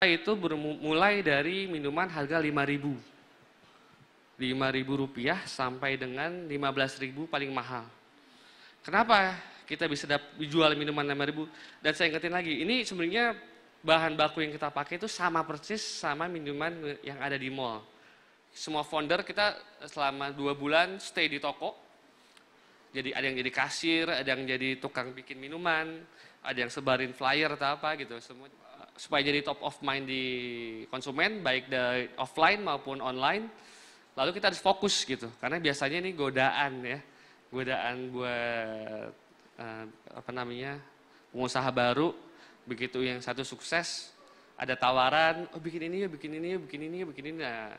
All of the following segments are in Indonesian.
itu mulai dari minuman harga Rp5.000 sampai dengan Rp15.000 paling mahal. Kenapa kita bisa jual minuman Rp5.000? Dan saya ingetin lagi, ini sebenarnya bahan baku yang kita pakai itu sama persis sama minuman yang ada di mall. Semua founder kita selama 2 bulan stay di toko. Jadi ada yang jadi kasir, ada yang jadi tukang bikin minuman, ada yang sebarin flyer atau apa gitu. Semua supaya jadi top of mind di konsumen, baik dari offline maupun online. Lalu kita harus fokus gitu, karena biasanya ini godaan ya, godaan buat pengusaha baru. Begitu yang satu sukses, ada tawaran, oh bikin ini ya, bikin ini ya, bikin ini ya, bikin ini. Nah,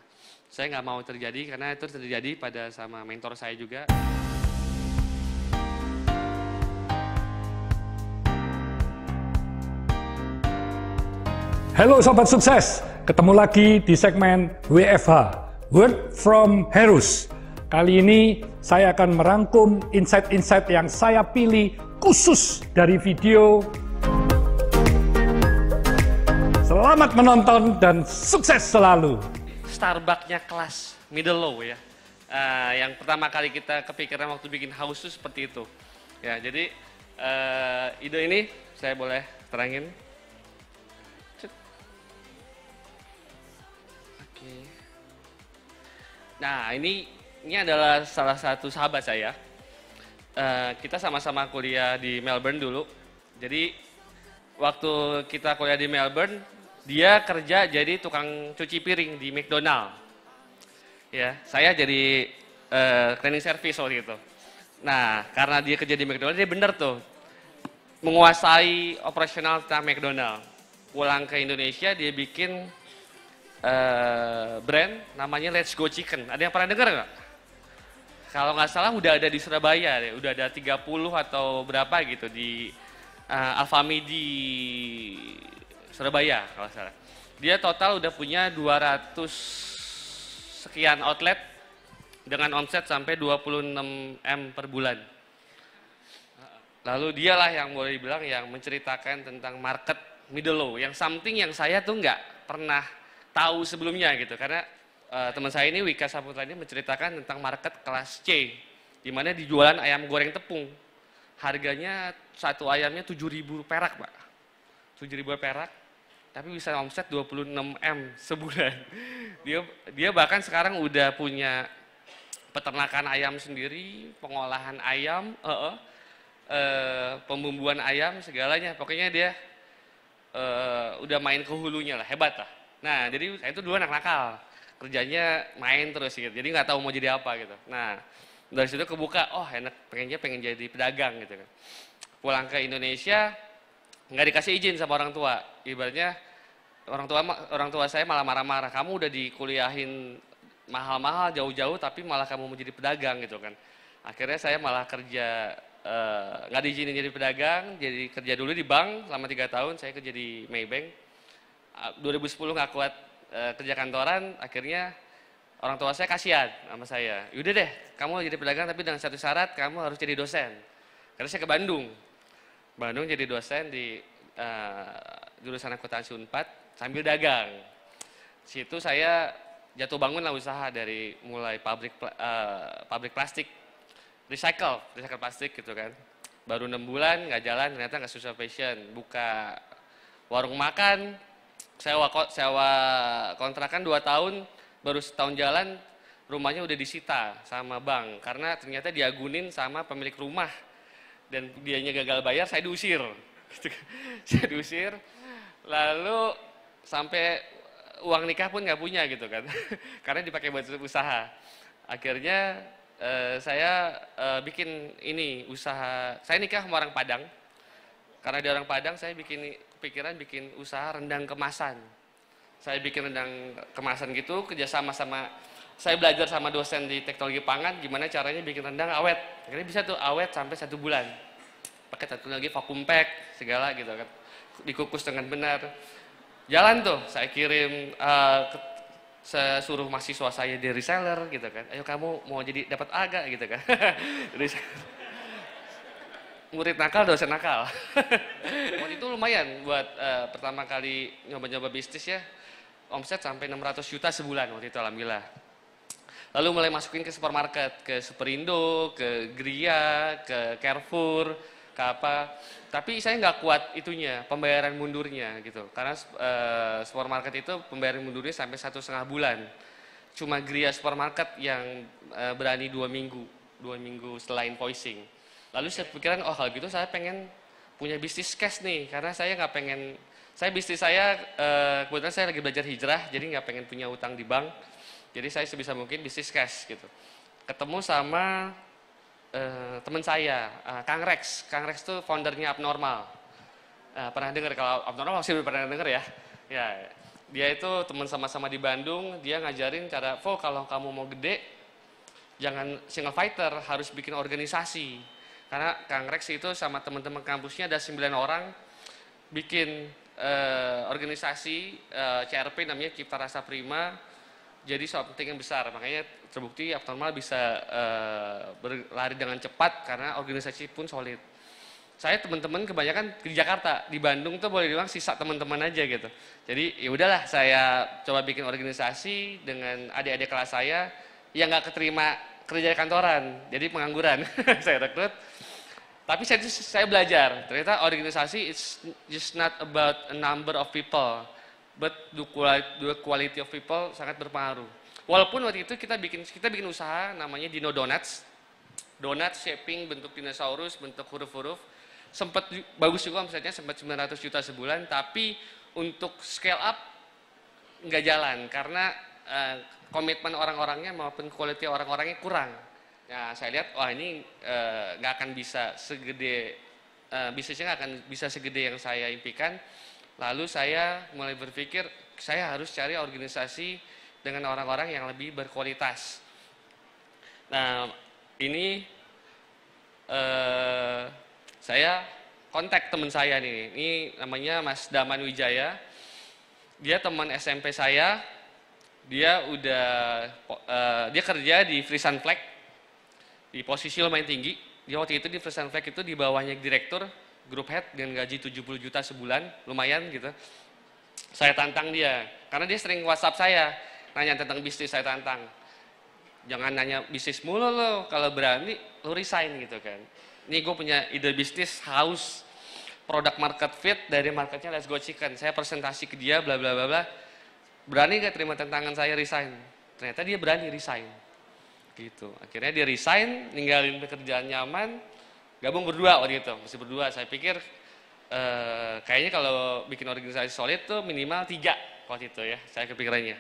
saya nggak mau terjadi, karena itu terjadi pada sama mentor saya juga. Halo Sobat Sukses, ketemu lagi di segmen WFH, Word from Heroes. Kali ini saya akan merangkum insight-insight yang saya pilih khusus dari video. Selamat menonton dan sukses selalu. Starbucks-nya kelas middle low ya. Yang pertama kali kita kepikiran waktu bikin house itu seperti itu. Ya, jadi ide ini saya boleh terangin. Nah, ini adalah salah satu sahabat saya. Kita sama-sama kuliah di Melbourne dulu. Jadi waktu kita kuliah di Melbourne, dia kerja jadi tukang cuci piring di McDonald. Ya, saya jadi cleaning service waktu itu. Nah, karena dia kerja di McDonald, dia bener tuh menguasai operasional tentang McDonald. Pulang ke Indonesia, dia bikin brand namanya Let's Go Chicken. Ada yang pernah dengar nggak? Kalau nggak salah udah ada di Surabaya, ya. Udah ada 30 atau berapa gitu di Alfamidi di Surabaya kalau salah. Dia total udah punya 200 sekian outlet dengan omset sampai 26 M per bulan. Lalu dialah yang boleh dibilang yang menceritakan tentang market middle low, yang something yang saya tuh nggak pernah tahu sebelumnya gitu, karena teman saya ini Wika Saputra ini menceritakan tentang market kelas C, di mana dijualan ayam goreng tepung, harganya satu ayamnya 7.000 perak Pak, 7.000 perak, tapi bisa omset 26 M sebulan. Dia bahkan sekarang udah punya peternakan ayam sendiri, pengolahan ayam, pembumbuan ayam, segalanya, pokoknya dia udah main ke hulunya lah, hebat lah. Nah, jadi saya itu dulu anak nakal, kerjanya main terus gitu, jadi nggak tahu mau jadi apa gitu. Nah, dari situ kebuka, oh enak, pengen jadi pedagang gitu kan. Pulang ke Indonesia, nggak dikasih izin sama orang tua, ibaratnya orang tua saya malah marah-marah, kamu udah dikuliahin mahal-mahal jauh-jauh, tapi malah kamu mau jadi pedagang gitu kan. Akhirnya saya malah kerja, nggak diizinin jadi pedagang, jadi kerja dulu di bank selama 3 tahun, saya kerja di Maybank. 2010 nggak kuat kerja kantoran, akhirnya orang tua saya kasihan sama saya. Yaudah deh, kamu jadi pedagang tapi dengan satu syarat, kamu harus jadi dosen. Karena saya ke Bandung jadi dosen di jurusan akuntansi Unpad sambil dagang. Situ saya jatuh bangun lah usaha dari mulai pabrik plastik, recycle plastik gitu kan. Baru 6 bulan nggak jalan, ternyata nggak sesuai passion. Buka warung makan, sewa kontrakan 2 tahun, baru setahun jalan rumahnya udah disita sama bank karena ternyata diagunin sama pemilik rumah dan dianya gagal bayar, saya diusir. Saya diusir, lalu sampai uang nikah pun nggak punya gitu kan, karena dipakai buat usaha. Akhirnya saya bikin ini usaha, saya nikah sama orang Padang. Karena di orang Padang, saya kepikiran bikin usaha rendang kemasan. Saya bikin rendang kemasan gitu, kerjasama sama, saya belajar sama dosen di teknologi pangan, gimana caranya bikin rendang awet. Akhirnya bisa tuh awet sampai 1 bulan. Pakai teknologi vacuum pack, segala gitu kan. Dikukus dengan benar. Jalan tuh, saya kirim, saya suruh mahasiswa saya di reseller gitu kan. Ayo kamu mau jadi dapat agak gitu kan. murid nakal, dosen nakal. Waktu itu lumayan buat pertama kali nyoba-nyoba bisnis ya. Omset sampai 600 juta sebulan waktu itu alhamdulillah. Lalu mulai masukin ke supermarket, ke Superindo, ke Gria, ke Carrefour, ke apa. Tapi saya nggak kuat itunya, pembayaran mundurnya gitu. Karena supermarket itu pembayaran mundurnya sampai 1,5 bulan. Cuma Gria supermarket yang berani 2 minggu setelah invoicing. Lalu saya pikiran, oh kalau gitu saya pengen punya bisnis cash nih, karena saya nggak pengen, bisnis saya kebetulan saya lagi belajar hijrah, jadi nggak pengen punya utang di bank, jadi saya sebisa mungkin bisnis cash gitu. Ketemu sama teman saya, Kang Rex. Kang Rex itu foundernya Abnormal. Pernah dengar? Kalau Abnormal masih belum pernah dengar ya. Ya, dia itu teman sama-sama di Bandung, dia ngajarin cara, kalau kamu mau gede, jangan single fighter, harus bikin organisasi. Karena Kang Rex itu sama teman-teman kampusnya ada 9 orang bikin organisasi CRP namanya Cipta Rasa Prima, jadi something yang besar. Makanya terbukti Abnormal bisa berlari dengan cepat karena organisasi pun solid. Saya teman-teman kebanyakan di Jakarta, di Bandung tuh boleh dibilang sisa teman-teman aja gitu. Jadi ya udahlah saya coba bikin organisasi dengan adik-adik kelas saya yang nggak keterima kerja di kantoran, jadi pengangguran. Saya rekrut. Tapi saya belajar, ternyata organisasi it's just not about a number of people, but the quality of people sangat berpengaruh. Walaupun waktu itu kita bikin usaha namanya Dino Donuts, donat shaping bentuk dinosaurus, bentuk huruf-huruf, sempat bagus juga omsetnya, sempat 900 juta sebulan, tapi untuk scale up nggak jalan karena komitmen orang-orangnya maupun quality orang-orangnya kurang. Nah, saya lihat, wah ini nggak akan bisa segede, bisnisnya nggak akan bisa segede yang saya impikan. Lalu saya mulai berpikir, saya harus cari organisasi dengan orang-orang yang lebih berkualitas. Nah, ini saya kontak teman saya nih, ini namanya Mas Daman Wijaya. Dia teman SMP saya, dia kerja di Frisian Flag, di posisi lumayan tinggi. Dia waktu itu di Frisian Flag itu di bawahnya direktur, group head dengan gaji 70 juta sebulan, lumayan gitu. Saya tantang dia, karena dia sering WhatsApp saya, nanya tentang bisnis, saya tantang. Jangan nanya bisnis mulu lo, kalau berani lo resign gitu kan. Ini gue punya ide bisnis house, product market fit, dari marketnya Let's Go Chicken. Saya presentasi ke dia, bla bla bla bla. Berani gak terima tantangan saya resign? Ternyata dia berani resign. Gitu. Akhirnya dia resign, ninggalin pekerjaan nyaman, gabung berdua waktu itu, masih berdua. Saya pikir kayaknya kalau bikin organisasi solid tuh minimal 3 waktu itu ya, saya kepikirannya.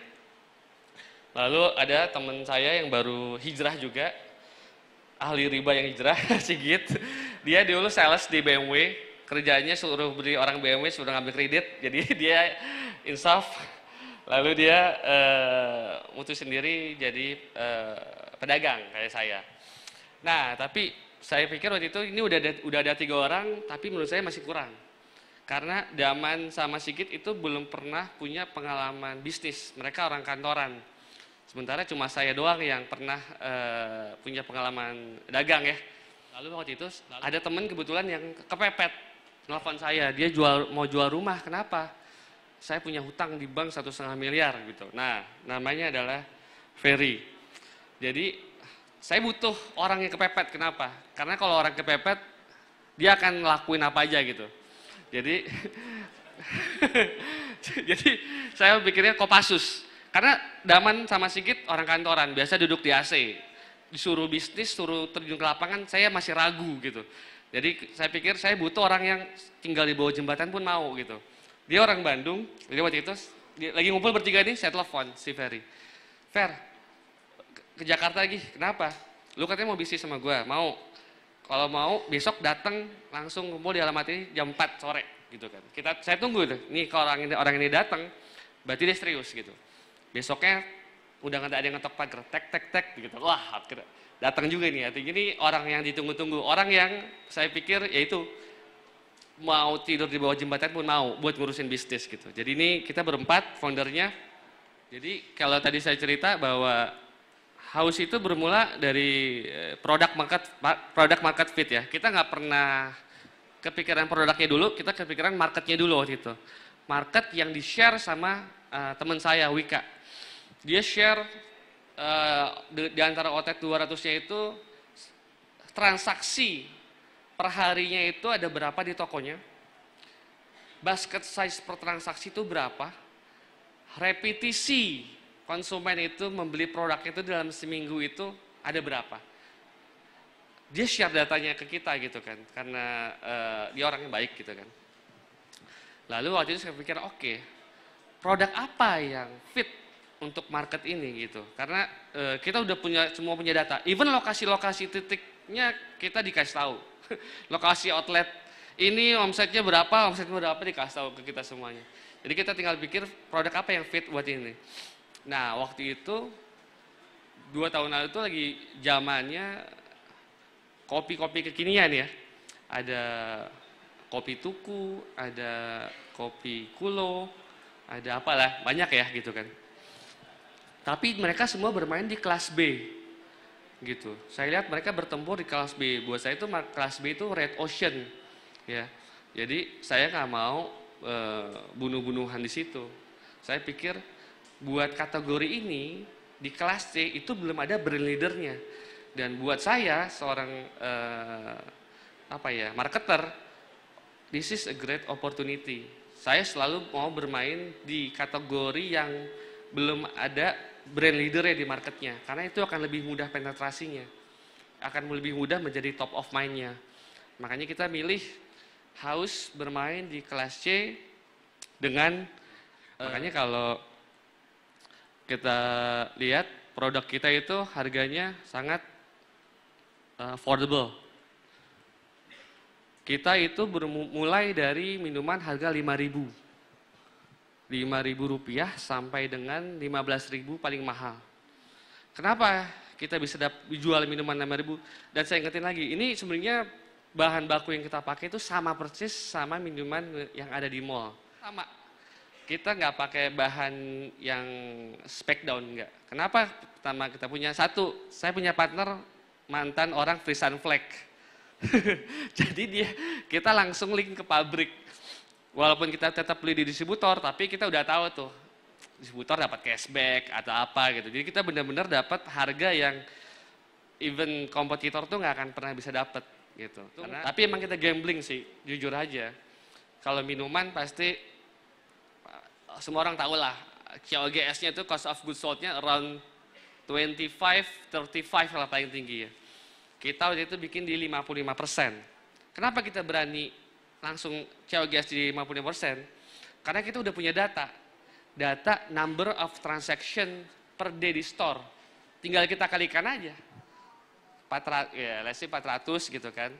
Lalu ada teman saya yang baru hijrah juga, ahli riba yang hijrah, Sigit. Dia dulu sales di BMW, kerjanya suruh beli orang BMW, suruh ngambil kredit, jadi dia insaf. Lalu dia mutus sendiri jadi pedagang kayak saya. Nah, tapi saya pikir waktu itu ini udah ada 3 orang, tapi menurut saya masih kurang. Karena Daman sama Sigit itu belum pernah punya pengalaman bisnis. Mereka orang kantoran. Sementara cuma saya doang yang pernah punya pengalaman dagang ya. Lalu waktu itu ada teman kebetulan yang kepepet. Nelfon saya, dia mau jual rumah. Kenapa? Saya punya hutang di bank 1,5 miliar gitu. Nah, namanya adalah Ferry. Jadi saya butuh orang yang kepepet. Kenapa? Karena kalau orang kepepet, dia akan ngelakuin apa aja gitu. Jadi, jadi saya pikirnya Kopassus. Karena Daman sama Sigit orang kantoran, biasa duduk di AC. Disuruh bisnis, suruh terjun ke lapangan, saya masih ragu gitu. Jadi saya pikir saya butuh orang yang tinggal di bawah jembatan pun mau gitu. Dia orang Bandung, jadi waktu itu lagi ngumpul bertiga nih, saya telepon si Ferry. Fer, ke Jakarta lagi, kenapa? Lu katanya mau bisnis sama gue, mau. Kalau mau besok datang langsung kumpul di alamat ini jam 4 sore gitu kan. Saya tunggu tuh. Nih kalau orang ini datang, berarti dia serius gitu. Besoknya udah nggak ada yang ngetok pagar, tek gitu. Wah, datang juga nih. Artinya ini orang yang ditunggu-tunggu, orang yang saya pikir yaitu mau tidur di bawah jembatan pun mau buat ngurusin bisnis gitu. Jadi ini kita berempat foundernya. Jadi kalau tadi saya cerita bahwa House itu bermula dari product market fit ya. Kita nggak pernah kepikiran produknya dulu, kita kepikiran marketnya dulu waktu itu. Market yang di-share sama teman saya, Wika. Dia share di antara OTET 200-nya itu transaksi per harinya itu ada berapa di tokonya, basket size per transaksi itu berapa, repetisi konsumen itu membeli produknya itu dalam seminggu itu ada berapa. Dia share datanya ke kita gitu kan, karena dia orang yang baik gitu kan. Lalu waktu itu saya pikir oke, produk apa yang fit untuk market ini gitu. Karena kita udah semua punya data. Even lokasi-lokasi titiknya kita dikasih tahu. Lokasi outlet ini omsetnya berapa dikasih tahu ke kita semuanya. Jadi kita tinggal pikir produk apa yang fit buat ini. Nah waktu itu 2 tahun lalu itu lagi zamannya kopi-kopi kekinian ya. Ada kopi tuku, ada kopi kulo, ada apalah, banyak ya gitu kan. Tapi mereka semua bermain di kelas B gitu. Saya lihat mereka bertempur di kelas B. Buat saya itu kelas B itu red ocean ya. Jadi saya nggak mau bunuh-bunuhan di situ. Saya pikir buat kategori ini di kelas C itu belum ada brand leadernya. Dan buat saya seorang marketer, this is a great opportunity. Saya selalu mau bermain di kategori yang belum ada brand leader di marketnya, karena itu akan lebih mudah penetrasinya, akan lebih mudah menjadi top of mind-nya. Makanya kita milih harus bermain di kelas C dengan, makanya kalau kita lihat produk kita itu harganya sangat affordable. Kita itu mulai dari minuman harga 5.000. Rp5.000 sampai dengan 15.000 paling mahal. Kenapa kita bisa jual minuman 5.000? Dan saya ingetin lagi, ini sebenarnya bahan baku yang kita pakai itu sama persis sama minuman yang ada di mall. Sama. Kita nggak pakai bahan yang spec down, nggak. Kenapa? Pertama kita punya saya punya partner mantan orang Free Sun Flag. Jadi kita langsung link ke pabrik. Walaupun kita tetap beli di distributor, tapi kita udah tahu tuh, distributor dapat cashback atau apa gitu. Jadi kita benar-benar dapat harga yang even kompetitor tuh nggak akan pernah bisa dapat gitu. Tapi emang kita gambling sih, jujur aja. Kalau minuman pasti semua orang tahu lah, COGS-nya itu cost of goods sold-nya around 25-35 lah paling tinggi ya. Kita waktu itu bikin di 55%. Kenapa kita berani langsung COGS di 50%, karena kita udah punya data number of transaction per day di store, tinggal kita kalikan aja 400, ya let's say 400 gitu kan,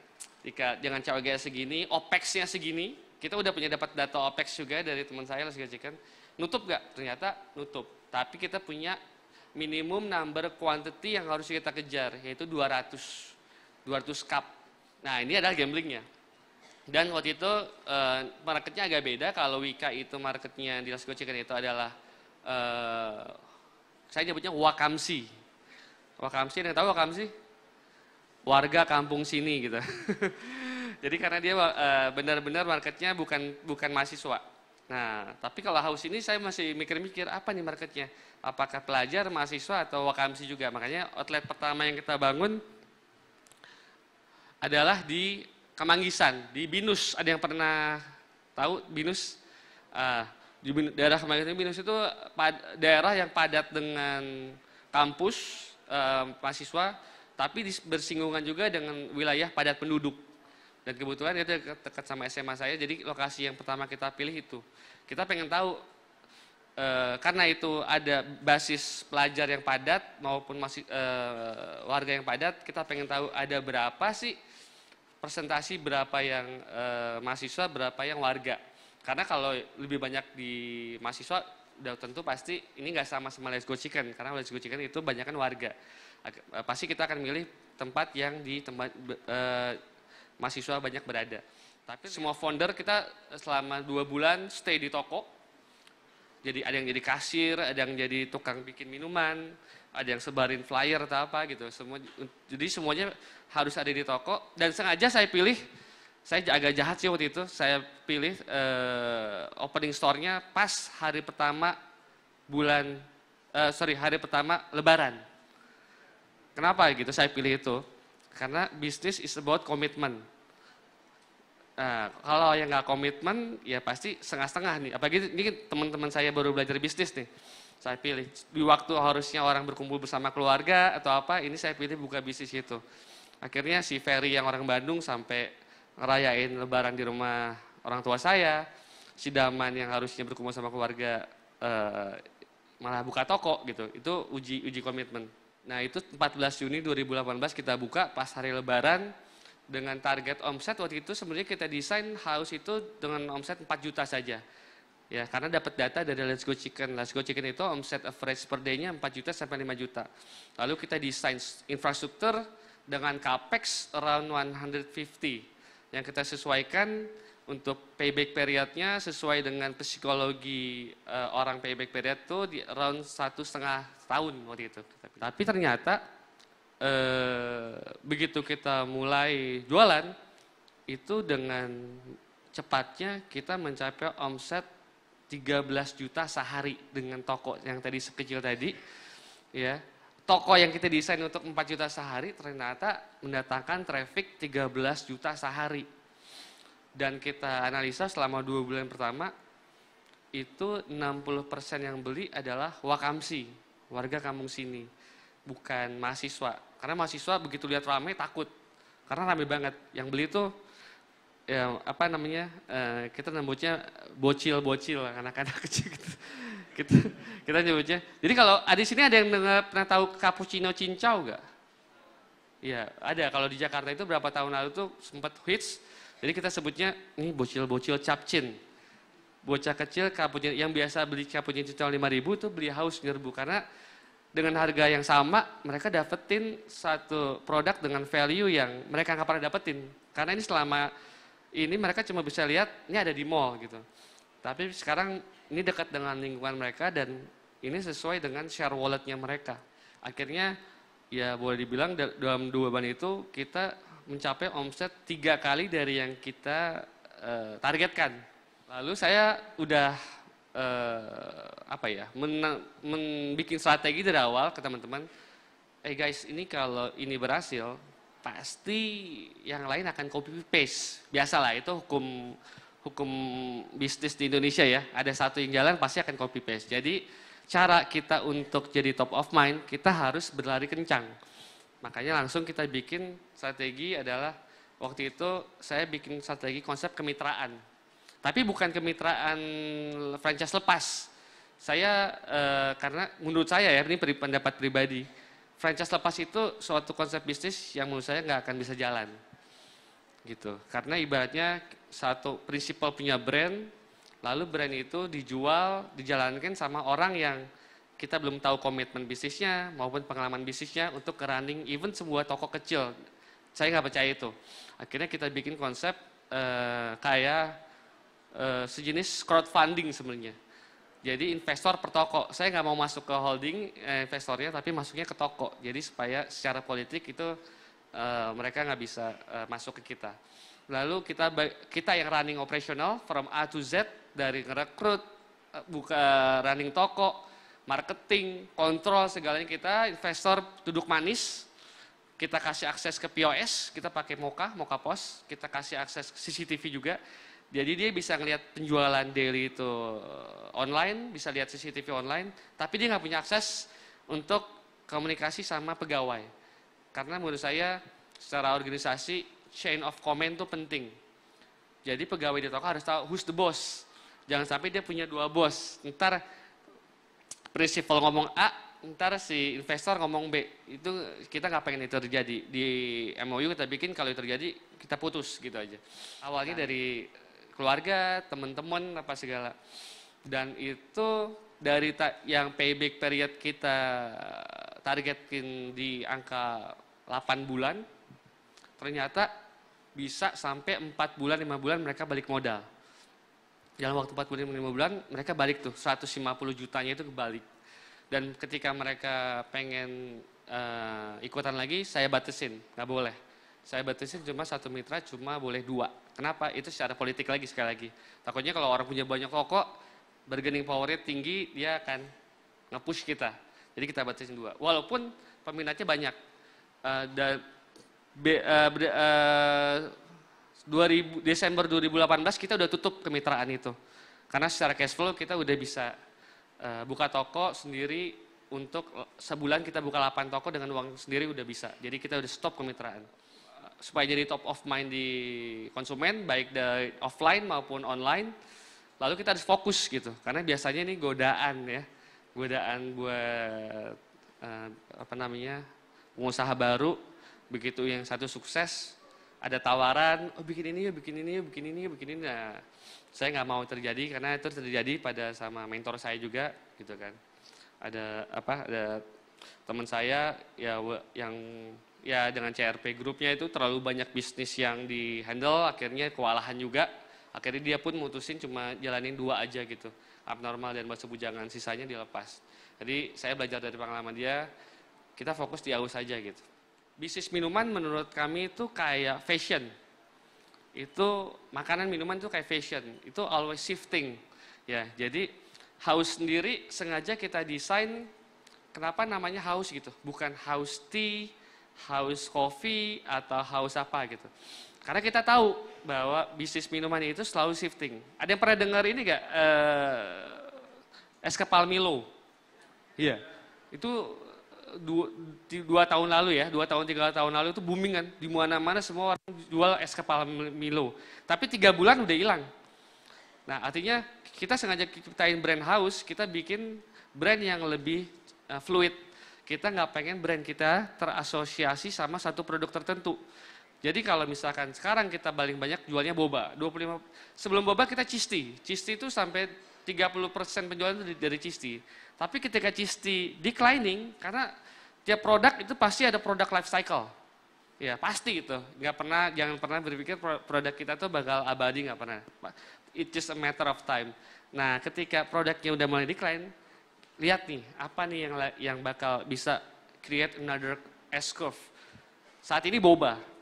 dengan COGS segini, OPEX-nya segini, kita udah punya dapat data OPEX juga dari teman saya, Let's Go Chicken. Nutup gak? Ternyata nutup, tapi kita punya minimum number quantity yang harus kita kejar, yaitu 200 cup. Nah ini adalah gamblingnya. Dan waktu itu marketnya agak beda. Kalau Wika itu marketnya di Let's Go Chicken itu adalah saya nyebutnya Wakamsi. Wakamsi, ada yang tahu Wakamsi? Warga kampung sini gitu. Jadi karena dia benar-benar marketnya bukan mahasiswa. Nah, tapi kalau house ini saya masih mikir-mikir apa nih marketnya? Apakah pelajar, mahasiswa atau Wakamsi juga? Makanya outlet pertama yang kita bangun adalah di Kemanggisan, di Binus. Ada yang pernah tahu Binus? Di daerah Kemanggisan, Binus itu daerah yang padat dengan kampus, mahasiswa, tapi bersinggungan juga dengan wilayah padat penduduk. Dan kebetulan itu dekat sama SMA saya, jadi lokasi yang pertama kita pilih itu. Kita pengen tahu, karena itu ada basis pelajar yang padat maupun warga yang padat, kita pengen tahu ada berapa sih presentasi berapa yang mahasiswa, berapa yang warga. Karena kalau lebih banyak di mahasiswa, udah tentu pasti ini nggak sama Let's Go Chicken. Karena Let's Go Chicken itu banyak kan warga. Pasti kita akan milih tempat yang di tempat mahasiswa banyak berada. Tapi semua founder kita selama 2 bulan stay di toko. Jadi ada yang jadi kasir, ada yang jadi tukang bikin minuman, ada yang sebarin flyer atau apa gitu. Jadi semuanya harus ada di toko, dan sengaja saya pilih saya agak jahat sih waktu itu, saya pilih opening store-nya pas hari pertama hari pertama Lebaran. Kenapa gitu saya pilih itu? Karena bisnis is about commitment. Nah, kalau yang nggak komitmen, ya pasti setengah-setengah nih. Apalagi ini teman-teman saya baru belajar bisnis nih. Saya pilih, di waktu harusnya orang berkumpul bersama keluarga atau apa, ini saya pilih buka bisnis itu. Akhirnya si Ferry yang orang Bandung sampai ngerayain Lebaran di rumah orang tua saya, si Daman yang harusnya berkumpul sama keluarga malah buka toko gitu. Itu uji komitmen. Nah itu 14 Juni 2018 kita buka pas hari Lebaran dengan target omset waktu itu sebenarnya kita desain house itu dengan omset 4 juta saja. Ya, karena dapat data dari Let's Go Chicken. Let's Go Chicken itu omset average per day-nya 4 juta sampai 5 juta. Lalu kita desain infrastruktur dengan capex around 150 yang kita sesuaikan untuk payback periodnya sesuai dengan psikologi orang payback period itu di around 1,5 tahun waktu itu. Tapi ternyata begitu kita mulai jualan itu dengan cepatnya kita mencapai omset 13 juta sehari dengan toko yang tadi sekecil tadi, ya. Toko yang kita desain untuk 4 juta sehari ternyata mendatangkan traffic 13 juta sehari. Dan kita analisa selama 2 bulan pertama, itu 60% yang beli adalah wakamsi, warga kampung sini. Bukan mahasiswa. Karena mahasiswa begitu lihat ramai takut. Karena ramai banget. Yang beli itu, ya, apa namanya, kita nyebutnya bocil-bocil, anak-anak kecil gitu. Kita nyebutnya. Jadi kalau di sini ada yang pernah tahu cappuccino cincau nggak? Iya, ada. Kalau di Jakarta itu berapa tahun lalu tuh sempat hits. Jadi kita sebutnya ini bocil-bocil capcin. Bocah kecil cappuccino yang biasa beli cappuccino cincau 5.000 tuh beli haus nyerbu karena dengan harga yang sama mereka dapetin satu produk dengan value yang mereka nggak pernah dapetin. Karena ini selama ini mereka cuma bisa lihat ini ada di mall gitu. Tapi sekarang ini dekat dengan lingkungan mereka dan ini sesuai dengan share walletnya mereka. Akhirnya ya boleh dibilang dalam 2 bulan itu kita mencapai omset 3 kali dari yang kita targetkan. Lalu saya udah bikin strategi dari awal ke teman-teman. Guys, ini kalau ini berhasil pasti yang lain akan copy paste. Biasalah itu hukum bisnis di Indonesia ya, ada satu yang jalan pasti akan copy paste. Jadi cara kita untuk jadi top of mind, kita harus berlari kencang. Makanya langsung kita bikin strategi adalah, waktu itu saya bikin strategi konsep kemitraan. Tapi bukan kemitraan franchise lepas. Saya, karena menurut saya ya, ini pendapat pribadi, franchise lepas itu suatu konsep bisnis yang menurut saya nggak akan bisa jalan. Gitu. Karena ibaratnya satu prinsipal punya brand, lalu brand itu dijalankan sama orang yang kita belum tahu komitmen bisnisnya maupun pengalaman bisnisnya untuk running even sebuah toko kecil. Saya nggak percaya itu. Akhirnya kita bikin konsep kayak sejenis crowdfunding sebenarnya. Jadi investor per toko. Saya nggak mau masuk ke holding investornya, tapi masuknya ke toko. Jadi supaya secara politik itu mereka nggak bisa masuk ke kita. Lalu kita yang running operational from A to Z, dari ngerekrut, buka running toko, marketing, kontrol segalanya kita, investor duduk manis, kita kasih akses ke POS, kita pakai Moka POS, kita kasih akses ke CCTV juga. Jadi dia bisa ngelihat penjualan daily itu online, bisa lihat CCTV online, tapi dia nggak punya akses untuk komunikasi sama pegawai. Karena menurut saya secara organisasi chain of command itu penting. Jadi pegawai di toko harus tahu who's the boss. Jangan sampai dia punya 2 bos. Ntar prinsipal ngomong A, ntar si investor ngomong B. Itu kita nggak pengen itu terjadi. Di MOU kita bikin kalau itu terjadi kita putus gitu aja. Awalnya dari keluarga, teman-teman, apa segala. Dan itu dari yang payback period kita targetin di angka 8 bulan, ternyata bisa sampai 4 bulan, 5 bulan mereka balik modal. Dalam waktu 4 bulan, 5 bulan mereka balik tuh, 150 jutanya itu kebalik. Dan ketika mereka pengen ikutan lagi, saya batasin, nggak boleh. Saya batasin cuma 1 mitra, cuma boleh 2. Kenapa? Itu secara politik lagi sekali lagi. Takutnya kalau orang punya banyak toko, bargaining power-nya tinggi, dia akan nge-push kita. Jadi kita batasin 2. Walaupun peminatnya banyak. Dan Desember 2018 kita udah tutup kemitraan itu. Karena secara cash flow kita udah bisa buka toko sendiri untuk sebulan kita buka 8 toko dengan uang sendiri udah bisa. Jadi kita udah stop kemitraan. Supaya jadi top of mind di konsumen, baik dari offline maupun online, lalu kita harus fokus gitu. Karena biasanya ini godaan ya, godaan buat pengusaha baru, begitu yang satu sukses, ada tawaran, oh bikin ini yuk, bikin ini yuk, bikin ini yuk, bikin ini. Nah, saya nggak mau terjadi karena itu terjadi pada sama mentor saya juga, gitu kan. Ada teman saya ya yang ya dengan CRP grupnya itu terlalu banyak bisnis yang di handle, akhirnya kewalahan juga. Akhirnya dia pun mutusin cuma jalanin 2 aja gitu, abnormal dan bakso bujangan, sisanya dilepas. Jadi saya belajar dari pengalaman dia, kita fokus di AUS saja gitu. Bisnis minuman menurut kami itu kayak fashion. Itu makanan minuman itu kayak fashion, itu always shifting. Ya, jadi house sendiri sengaja kita desain, kenapa namanya house gitu, bukan house tea, house coffee atau house apa gitu. Karena kita tahu bahwa bisnis minuman itu selalu shifting. Ada yang pernah dengar ini nggak? Es kepal Milo. Iya, itu 2 tahun lalu ya, 3 tahun lalu itu booming kan, di mana-mana semua orang jual es kepal Milo. Tapi 3 bulan udah hilang. Nah artinya kita sengaja ciptain brand house, kita bikin brand yang lebih fluid. Kita nggak pengen brand kita terasosiasi sama satu produk tertentu. Jadi kalau misalkan sekarang kita paling banyak jualnya boba, 25, sebelum boba kita cheese tea. Cheese tea itu sampai 30% penjualan itu dari cheese tea. Tapi ketika cheese tea declining, karena tiap produk itu pasti ada produk life cycle. Ya pasti gitu, jangan pernah berpikir produk kita tuh bakal abadi, nggak pernah. It's just a matter of time. Nah ketika produknya udah mulai decline, lihat nih, apa nih yang bakal bisa create another S-curve. Saat ini boba.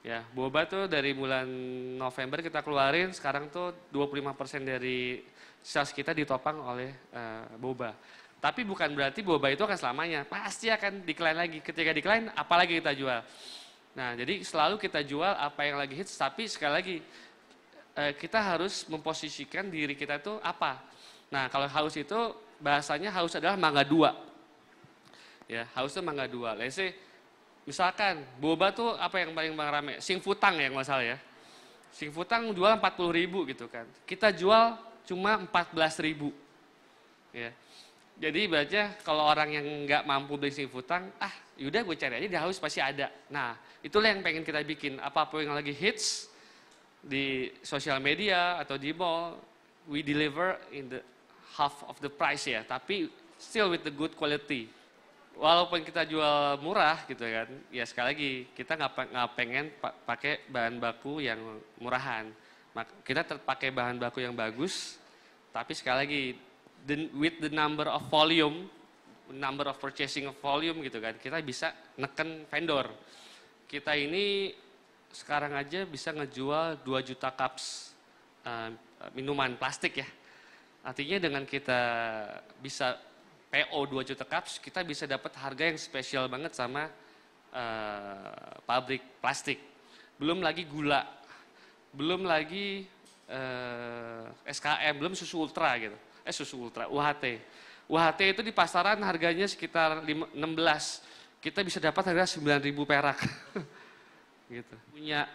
Ya, boba tuh dari bulan November kita keluarin, sekarang tuh 25% dari sales kita ditopang oleh boba. Tapi bukan berarti boba itu akan selamanya, pasti akan decline lagi. Ketika decline, apalagi kita jual. Nah, jadi selalu kita jual apa yang lagi hits, tapi sekali lagi kita harus memposisikan diri kita tuh apa. Nah, kalau haus itu bahasanya haus adalah mangga 2. Ya, haus itu mangga 2. Let's say, misalkan boba tuh apa yang paling rame? Singfutang ya nggak salah ya. Singfutang jual 40.000 gitu kan. Kita jual cuma 14.000. Ya. Jadi ibaratnya kalau orang yang nggak mampu beli singfutang, yaudah gue cari aja di haus pasti ada. Nah, itulah yang pengen kita bikin. Apapun yang lagi hits di sosial media atau di mall, we deliver in the half of the price ya, tapi still with the good quality. Walaupun kita jual murah gitu kan, ya sekali lagi kita nggak pengen pakai bahan baku yang murahan. Kita pakai bahan baku yang bagus, tapi sekali lagi with the number of volume, number of purchasing of volume gitu kan, kita bisa neken vendor. Kita ini sekarang aja bisa ngejual 2 juta cups minuman plastik ya. Artinya dengan kita bisa PO 2 juta cups, kita bisa dapat harga yang spesial banget sama pabrik plastik. Belum lagi gula, belum lagi SKM, belum susu ultra gitu. Susu ultra, UHT. UHT itu di pasaran harganya sekitar 16. Kita bisa dapat harga 9.000 perak. Gitu. Punya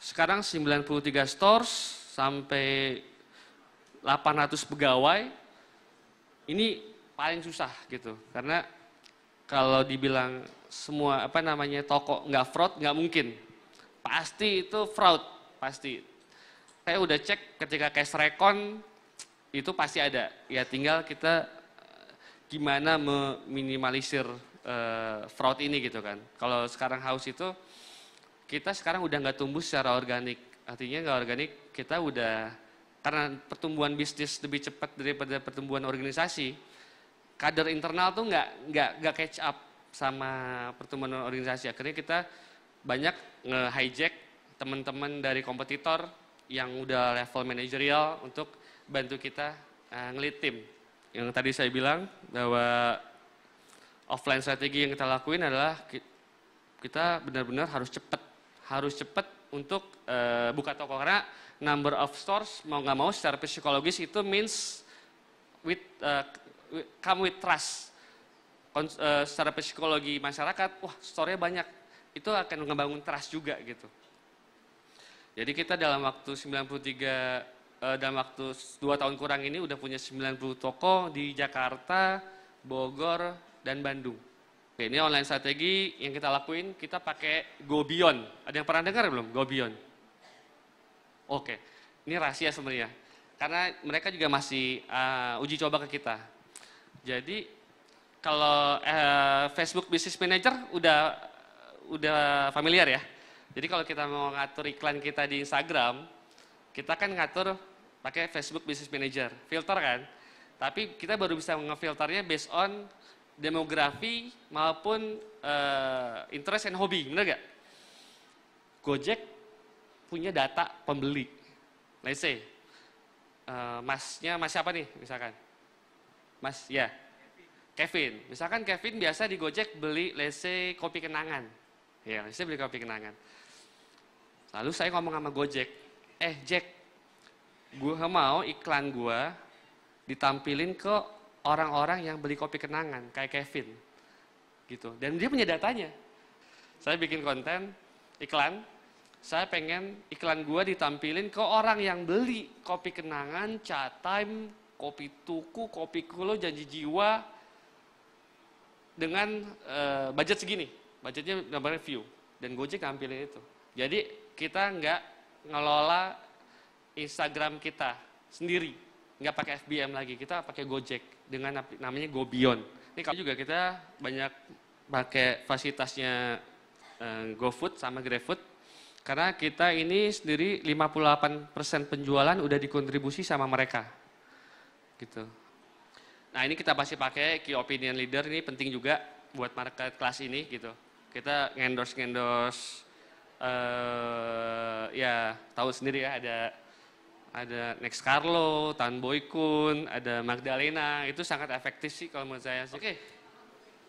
sekarang 93 stores sampai 800 pegawai. Ini paling susah gitu. Karena kalau dibilang semua toko nggak fraud, nggak mungkin. Pasti itu fraud, pasti. Saya udah cek ketika cash recon itu pasti ada. Ya tinggal kita gimana meminimalisir fraud ini gitu kan. Kalau sekarang house itu kita sekarang udah nggak tumbuh secara organik. Artinya nggak organik, kita udah karena pertumbuhan bisnis lebih cepat daripada pertumbuhan organisasi. Kader internal tuh nggak catch up sama pertumbuhan organisasi. Akhirnya kita banyak nge-hijack teman-teman dari kompetitor yang udah level manajerial untuk bantu kita ngelit tim. Yang tadi saya bilang bahwa offline strategi yang kita lakuin adalah kita benar-benar harus cepat untuk buka toko, karena number of stores mau nggak mau secara psikologis itu means come with trust. Secara psikologi masyarakat, wah store-nya banyak, itu akan ngebangun trust juga gitu. Jadi kita dalam waktu 2 tahun kurang ini udah punya 90 toko di Jakarta, Bogor, dan Bandung. Oke, ini online strategi yang kita lakuin, kita pakai Go Beyond. Ada yang pernah dengar belum Go Beyond? Oke, ini rahasia sebenarnya. Karena mereka juga masih uji coba ke kita. Jadi kalau Facebook Business Manager udah familiar ya. Jadi kalau kita mau ngatur iklan kita di Instagram, kita kan ngatur pakai Facebook Business Manager, filter kan. Tapi kita baru bisa ngefilternya based on demografi maupun interest and hobi, bener gak? Gojek punya data pembeli. Let's say, masnya mas siapa nih misalkan? Mas, ya. Kevin, misalkan Kevin biasa di Gojek beli, let's say, kopi kenangan. Ya, let's say beli kopi kenangan. Lalu saya ngomong sama Gojek, Jack, gue mau iklan gue ditampilin ke orang-orang yang beli kopi kenangan, kayak Kevin. Gitu. Dan dia punya datanya. Saya bikin konten, iklan, saya pengen iklan gue ditampilin ke orang yang beli kopi kenangan, Chat Time, kopi tuku, kopi kulo, janji jiwa, dengan budget segini, budgetnya gambarnya view, dan Gojek nampilin itu. Jadi kita nggak ngelola Instagram kita sendiri, nggak pakai FBM lagi, kita pakai Gojek dengan namanya Go Beyond. Ini kalau juga kita banyak pakai fasilitasnya GoFood sama GrabFood, karena kita ini sendiri 58% penjualan udah dikontribusi sama mereka, gitu. Nah ini kita pasti pakai Key Opinion Leader, ini penting juga buat market kelas ini gitu. Kita ngendorse ya tahu sendiri ya, ada Next Carlo, Tan Boy Kun, ada Magdalena, itu sangat efektif sih kalau menurut saya. Oke.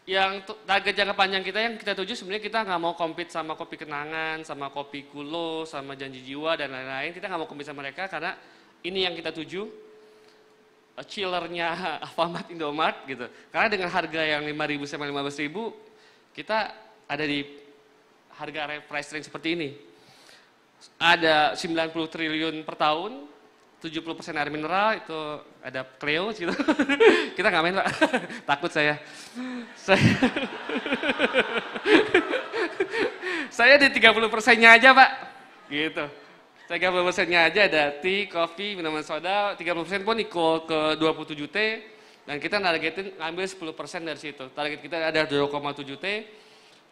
Yang target jangka panjang kita yang kita tuju sebenarnya kita nggak mau compete sama kopi kenangan, sama kopi kulo, sama janji jiwa dan lain-lain. Kita nggak mau compete sama mereka karena ini yang kita tuju. Chillernya Alfamart, Indomart gitu. Karena dengan harga yang 5.000 sampai 15.000, kita ada di harga price range seperti ini. Ada 90 triliun per tahun, 70% air mineral, itu ada Cleo gitu. Kita nggak main Pak, takut saya. Saya di 30%-nya aja Pak, gitu. 30%-nya aja ada tea, kopi, minuman soda, 30% pun equal ke 27T, dan kita nargetin ngambil 10% dari situ. Target kita ada 2,7T,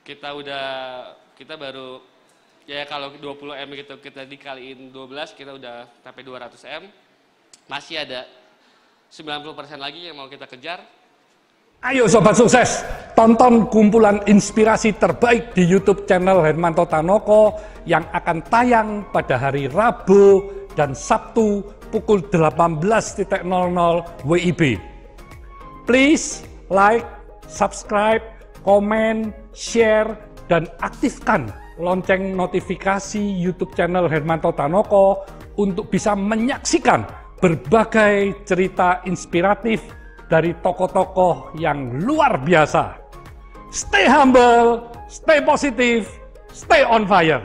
kita baru, ya kalau 20M gitu kita dikaliin 12, kita udah sampai 200M. Masih ada 90% lagi yang mau kita kejar. Ayo Sobat Sukses, tonton kumpulan inspirasi terbaik di YouTube channel Hermanto Tanoko yang akan tayang pada hari Rabu dan Sabtu pukul 18.00 WIB. Please like, subscribe, komen, share, dan aktifkan lonceng notifikasi YouTube channel Hermanto Tanoko untuk bisa menyaksikan berbagai cerita inspiratif dari tokoh-tokoh yang luar biasa. Stay humble, stay positive, stay on fire.